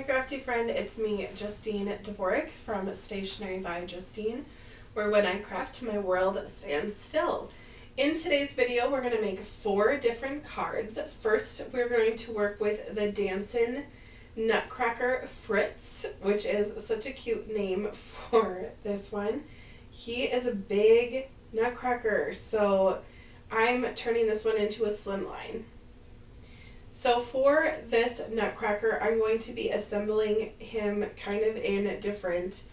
Hi crafty friend, it's me, Justine Dvorak from Stationery by Justine, where when I craft my world stands still. In today's video we're going to make 4 different cards. First we're going to work with the Dancin Nutcracker Fritz, which is such a cute name for this one. He is a big nutcracker, so I'm turning this one into a slimline. So for this nutcracker, I'm going to be assembling him kind of in different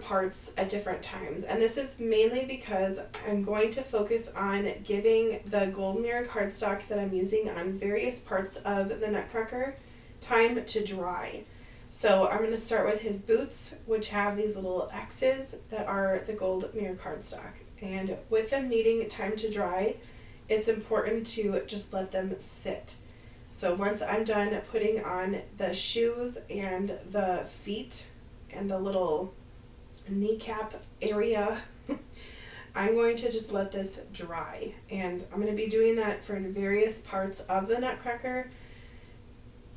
parts at different times. And this is mainly because I'm going to focus on giving the gold mirror cardstock that I'm using on various parts of the nutcracker time to dry. So I'm going to start with his boots, which have these little X's that are the gold mirror cardstock. And with them needing time to dry, it's important to just let them sit. So once I'm done putting on the shoes and the feet and the little kneecap area, I'm going to just let this dry. And I'm going to be doing that for various parts of the nutcracker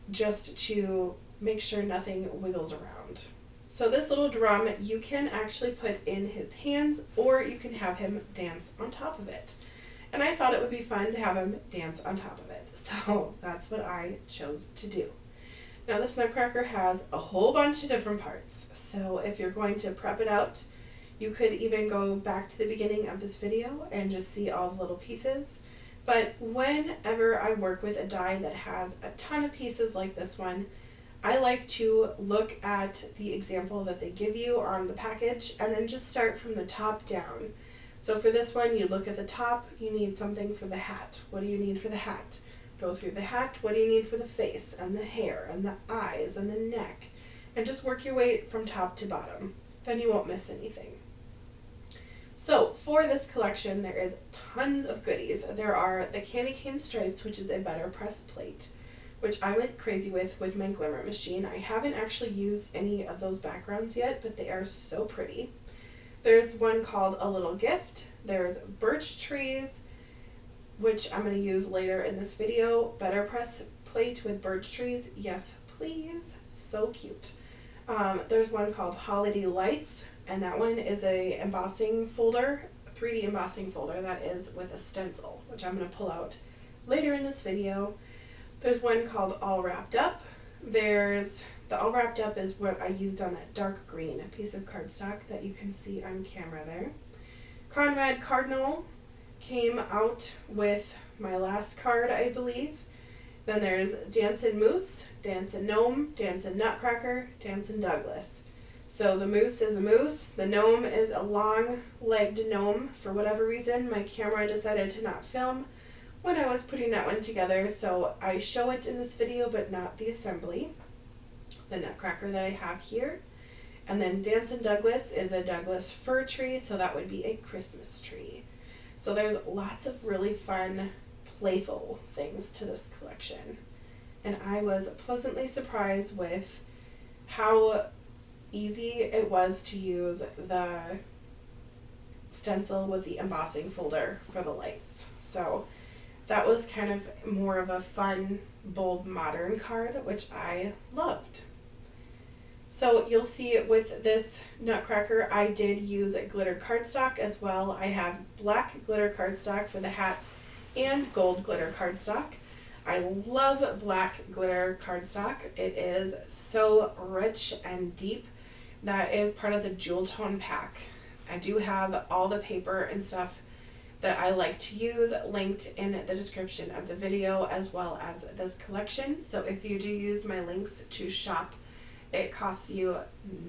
just to make sure nothing wiggles around. So this little drum you can actually put in his hands, or you can have him dance on top of it. And I thought it would be fun to have him dance on top of it. So that's what I chose to do. Now this nutcracker has a whole bunch of different parts. So if you're going to prep it out, you could even go back to the beginning of this video and just see all the little pieces. But whenever I work with a die that has a ton of pieces like this one, I like to look at the example that they give you on the package and then just start from the top down. So for this one, you look at the top, you need something for the hat. What do you need for the hat? Go through the hat, what do you need for the face and the hair and the eyes and the neck? And just work your way from top to bottom. Then you won't miss anything. So for this collection, there is tons of goodies. There are the candy cane stripes, which is a BetterPress plate, which I went crazy with my glimmer machine. I haven't actually used any of those backgrounds yet, but they are so pretty. There's one called A Little Gift. There's birch trees, which I'm going to use later in this video. BetterPress plate with birch trees. Yes, please. So cute. There's one called Holiday Lights, and that one is a embossing folder, 3D embossing folder that is with a stencil, which I'm going to pull out later in this video. There's one called All Wrapped Up. The All Wrapped Up is what I used on that dark green piece of cardstock that you can see on camera there. Cardinal came out with my last card, I believe. Then there's Dancin Moose, Dancin Gnome, Dancin Nutcracker, Dancin Douglas. So the moose is a moose, the gnome is a long-legged gnome. For whatever reason, my camera decided to not film when I was putting that one together, so I show it in this video but not the assembly. The nutcracker that I have here. And then Dancin Douglas is a Douglas fir tree, so that would be a Christmas tree. So there's lots of really fun, playful things to this collection. And I was pleasantly surprised with how easy it was to use the stencil with the embossing folder for the lights. So that was kind of more of a fun, bold, modern card, which I loved. So you'll see with this nutcracker, I did use glitter cardstock as well. I have black glitter cardstock for the hat and gold glitter cardstock. I love black glitter cardstock. It is so rich and deep. That is part of the jewel tone pack. I do have all the paper and stuff that I like to use linked in the description of the video, as well as this collection. So if you do use my links to shop, it costs you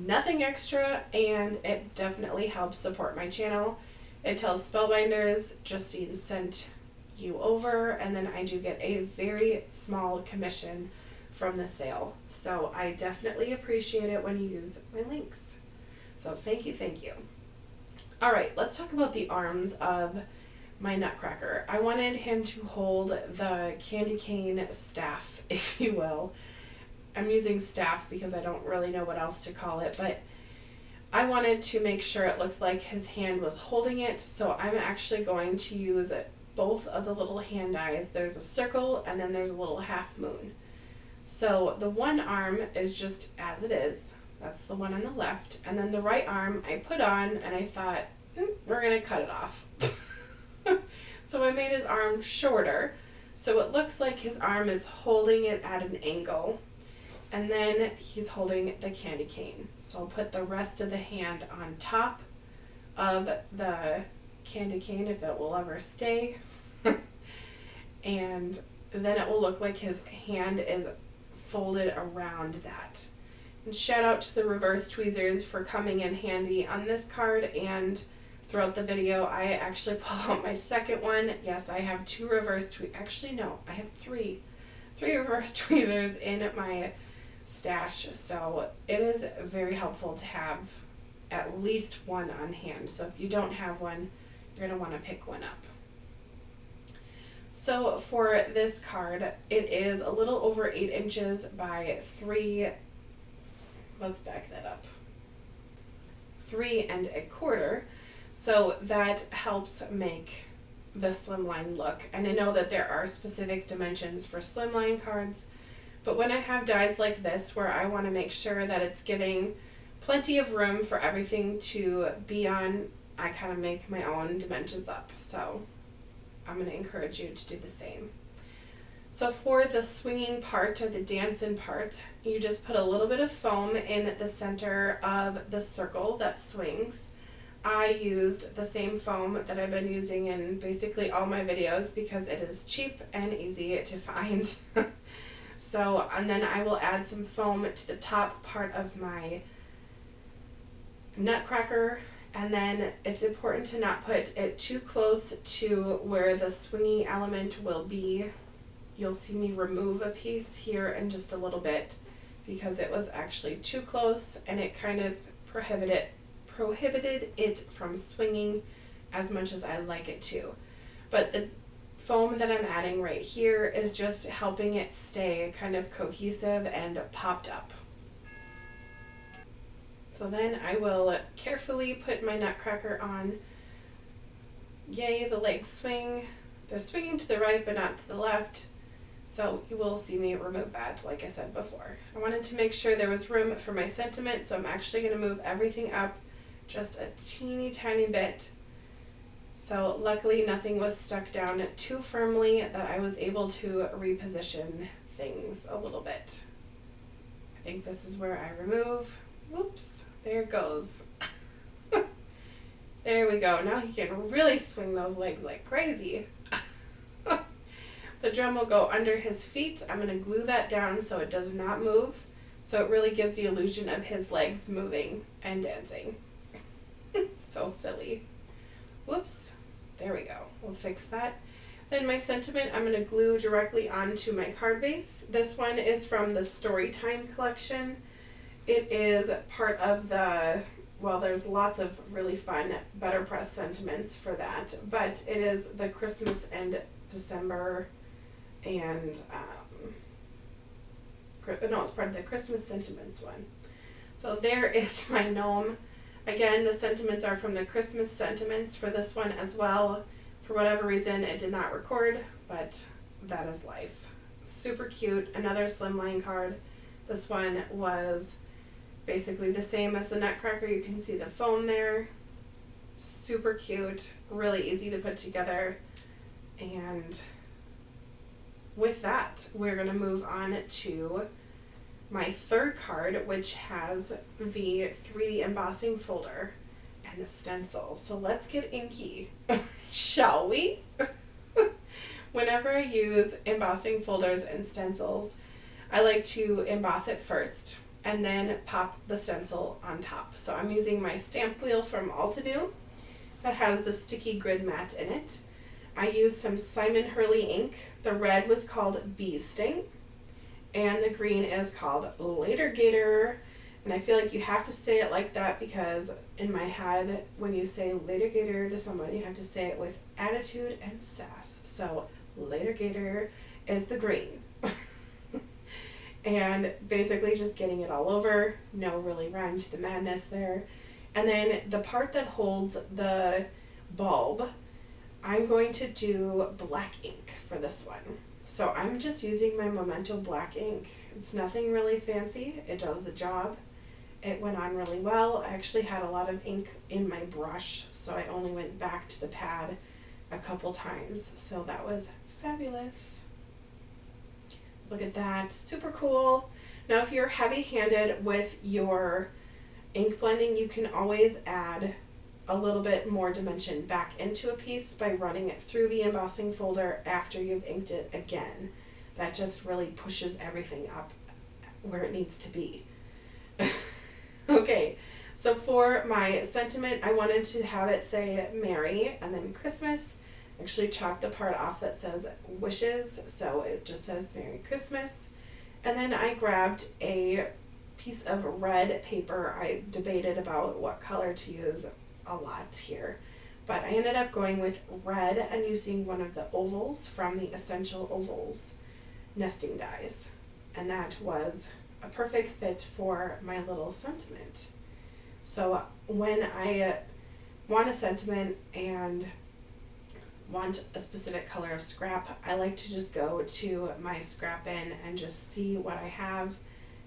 nothing extra, and it definitely helps support my channel. It tells Spellbinders Justine sent you over, and then I do get a very small commission from the sale. So I definitely appreciate it when you use my links. So thank you, thank you. All right, let's talk about the arms of my nutcracker. I wanted him to hold the candy cane staff, if you will. I'm using staff because I don't really know what else to call it, but I wanted to make sure it looked like his hand was holding it, so I'm actually going to use both of the little hand eyes. There's a circle and then there's a little half moon. So the one arm is just as it is. That's the one on the left. And then the right arm I put on and I thought, we're going to cut it off. So I made his arm shorter. So it looks like his arm is holding it at an angle. And then he's holding the candy cane. So I'll put the rest of the hand on top of the candy cane if it will ever stay. And then it will look like his hand is folded around that. And shout out to the reverse tweezers for coming in handy on this card, and throughout the video I actually pull out my second one. Yes, I have two reverse actually no, I have three reverse tweezers in my stash, so it is very helpful to have at least one on hand. So if you don't have one, you're going to want to pick one up. So for this card, it is a little over 8 inches by 3, let's back that up, 3 1/4. So that helps make the slimline look. And I know that there are specific dimensions for slimline cards, but when I have dies like this where I want to make sure that it's giving plenty of room for everything to be on, I kind of make my own dimensions up. So I'm going to encourage you to do the same. So for the swinging part, or the Dancin part, you just put a little bit of foam in the center of the circle that swings. I used the same foam that I've been using in basically all my videos because it is cheap and easy to find. So, and then I will add some foam to the top part of my nutcracker. And then it's important to not put it too close to where the swingy element will be. You'll see me remove a piece here in just a little bit because it was actually too close and it kind of prohibited it from swinging as much as I'd like it to. But the foam that I'm adding right here is just helping it stay kind of cohesive and popped up. So then I will carefully put my nutcracker on. Yay, the legs swing. They're swinging to the right but not to the left. So you will see me remove that, like I said before. I wanted to make sure there was room for my sentiment, so I'm actually going to move everything up just a teeny tiny bit. So luckily nothing was stuck down too firmly that I was able to reposition things a little bit. I think this is where I remove. Whoops, there it goes. There we go. Now he can really swing those legs like crazy. The drum will go under his feet. I'm going to glue that down so it does not move. So it really gives the illusion of his legs moving and dancing. So silly. Whoops. There we go. We'll fix that. Then my sentiment I'm going to glue directly onto my card base. This one is from the Storytime collection. It is part of the, well, there's lots of really fun BetterPress sentiments for that, but it is the Christmas and December and, no, it's part of the Christmas sentiments one. So there is my gnome. Again, the sentiments are from the Christmas sentiments for this one as well. For whatever reason, it did not record, but that is life. Super cute. Another slimline card. This one was basically the same as the nutcracker. You can see the foam there. Super cute. Really easy to put together. And with that, we're going to move on to my third card, which has the 3D embossing folder and the stencil. So let's get inky, shall we? Whenever I use embossing folders and stencils, I like to emboss it first and then pop the stencil on top. So I'm using my stamp wheel from Altenew that has the sticky grid mat in it. I used some Simon Hurley ink. The red was called Bee Sting, and the green is called Later Gator. And I feel like you have to say it like that because in my head, when you say Later Gator to someone, you have to say it with attitude and sass. So Later Gator is the green. And basically just getting it all over. No really rhyme to the madness there. And then the part that holds the bulb, I'm going to do black ink for this one. So I'm just using my Memento black ink. It's nothing really fancy. It does the job. It went on really well. I actually had a lot of ink in my brush, so I only went back to the pad a couple times. So that was fabulous. Look at that, super cool. Now if you're heavy-handed with your ink blending, you can always add a little bit more dimension back into a piece by running it through the embossing folder after you've inked it again. That just really pushes everything up where it needs to be. Okay, so for my sentiment, I wanted to have it say Merry and then Christmas. Actually chopped the part off that says wishes, so it just says Merry Christmas. And then I grabbed a piece of red paper. I debated about what color to use a lot here, but I ended up going with red and using one of the ovals from the Essential Ovals nesting dies, and that was a perfect fit for my little sentiment. So when I want a sentiment and want a specific color of scrap, I like to just go to my scrap bin and just see what I have,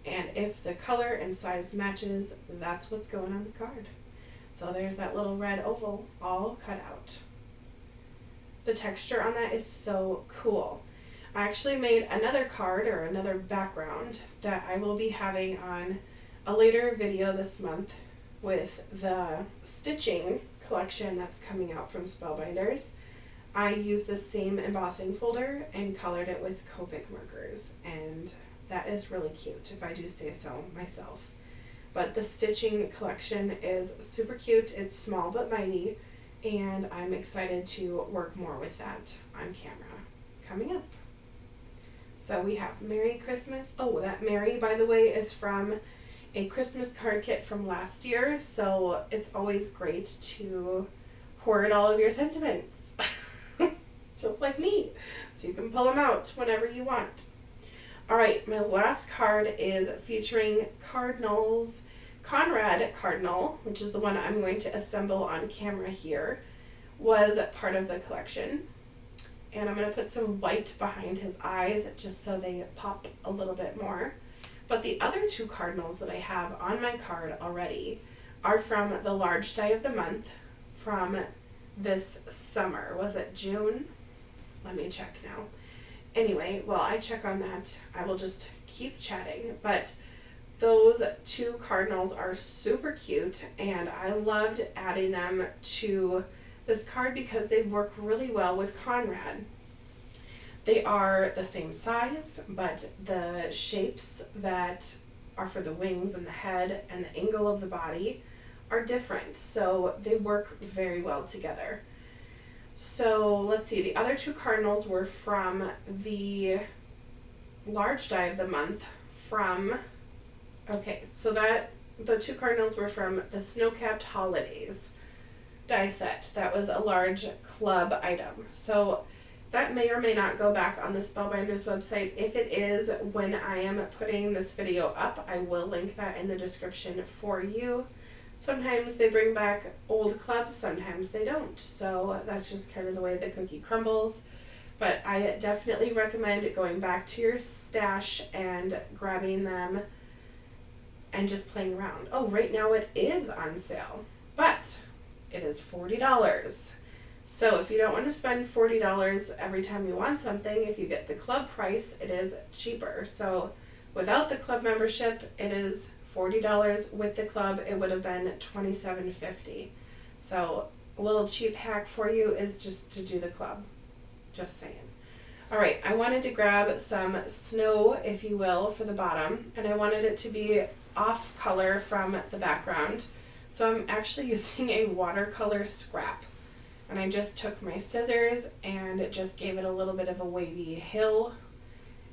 and if the color and size matches, that's what's going on the card. So there's that little red oval all cut out. The texture on that is so cool. I actually made another card or another background that I will be having on a later video this month with the stitching collection that's coming out from Spellbinders. I used the same embossing folder and colored it with Copic markers, and that is really cute, if I do say so myself. But the stitching collection is super cute. It's small but mighty, and I'm excited to work more with that on camera coming up. So we have Merry Christmas. Oh, that Merry, by the way, is from a Christmas card kit from last year, so it's always great to hoard all of your sentiments, just like me, so you can pull them out whenever you want. All right, my last card is featuring Cardinal's Conrad Cardinal, which is the one I'm going to assemble on camera here, was part of the collection. And I'm going to put some white behind his eyes just so they pop a little bit more. But the other two Cardinals that I have on my card already are from the large die of the month from this summer. Was it June? Let me check now. Anyway, while I check on that, I will just keep chatting. But those two Cardinals are super cute, and I loved adding them to this card because they work really well with Conrad. They are the same size, but the shapes that are for the wings and the head and the angle of the body are different, so they work very well together. So let's see, the other two Cardinals were from the large die of the month from, okay, so that the two Cardinals were from the Snow-Capped Holidays die set. That was a large club item. So that may or may not go back on the Spellbinders website. If it is, when I am putting this video up, I will link that in the description for you. Sometimes they bring back old clubs, sometimes they don't. So that's just kind of the way the cookie crumbles. But I definitely recommend going back to your stash and grabbing them and just playing around. Oh, right now it is on sale, but it is $40. So if you don't want to spend $40 every time you want something, if you get the club price, it is cheaper. So without the club membership, it is $40. With the club, it would have been $27.50. So a little cheap hack for you is just to do the club. Just saying. All right, I wanted to grab some snow, if you will, for the bottom, and I wanted it to be off color from the background. So I'm actually using a watercolor scrap. And I just took my scissors and just gave it a little bit of a wavy hill.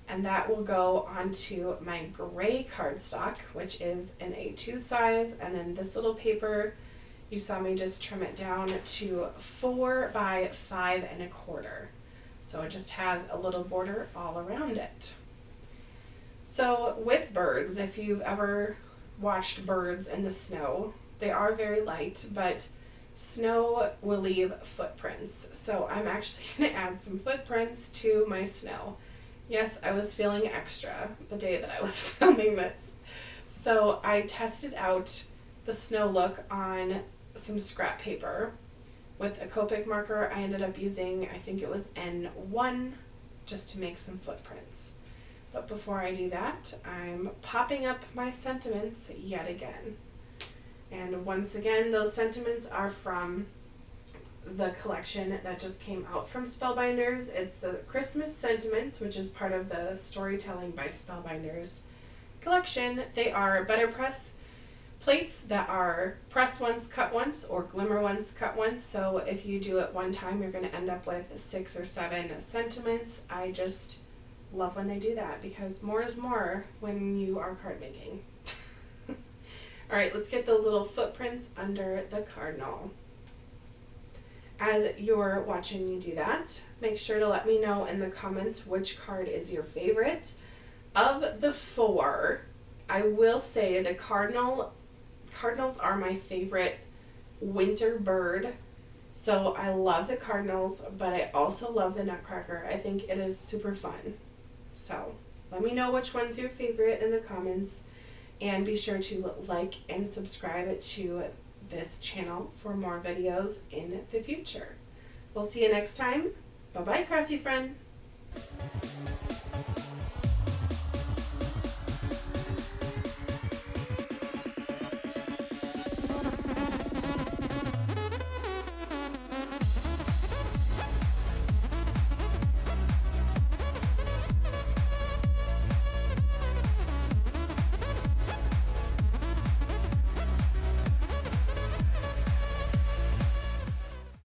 And that will go onto my gray cardstock, which is an A2 size. And then this little paper, you saw me just trim it down to 4 by 5 1/4. So it just has a little border all around it. So with birds, if you've ever watched birds in the snow, they are very light, but snow will leave footprints. So I'm actually going to add some footprints to my snow. Yes, I was feeling extra the day that I was filming this. So I tested out the snow look on some scrap paper with a Copic marker. I ended up using, I think it was N1, just to make some footprints. But before I do that, I'm popping up my sentiments yet again. And once again, those sentiments are from the collection that just came out from Spellbinders. It's the Christmas Sentiments, which is part of the Storytelling by Spellbinders collection. They are BetterPress plates that are press once, cut once, or glimmer once, cut once. So if you do it one time, you're going to end up with 6 or 7 sentiments. I just love when they do that because more is more when you are card making. All right, let's get those little footprints under the Cardinal. As you're watching me do that, make sure to let me know in the comments which card is your favorite. Of the 4, I will say the Cardinals are my favorite winter bird. So I love the Cardinals, but I also love the Nutcracker. I think it is super fun. So let me know which one's your favorite in the comments, and be sure to like and subscribe to this channel for more videos in the future. We'll see you next time. Bye-bye, crafty friend.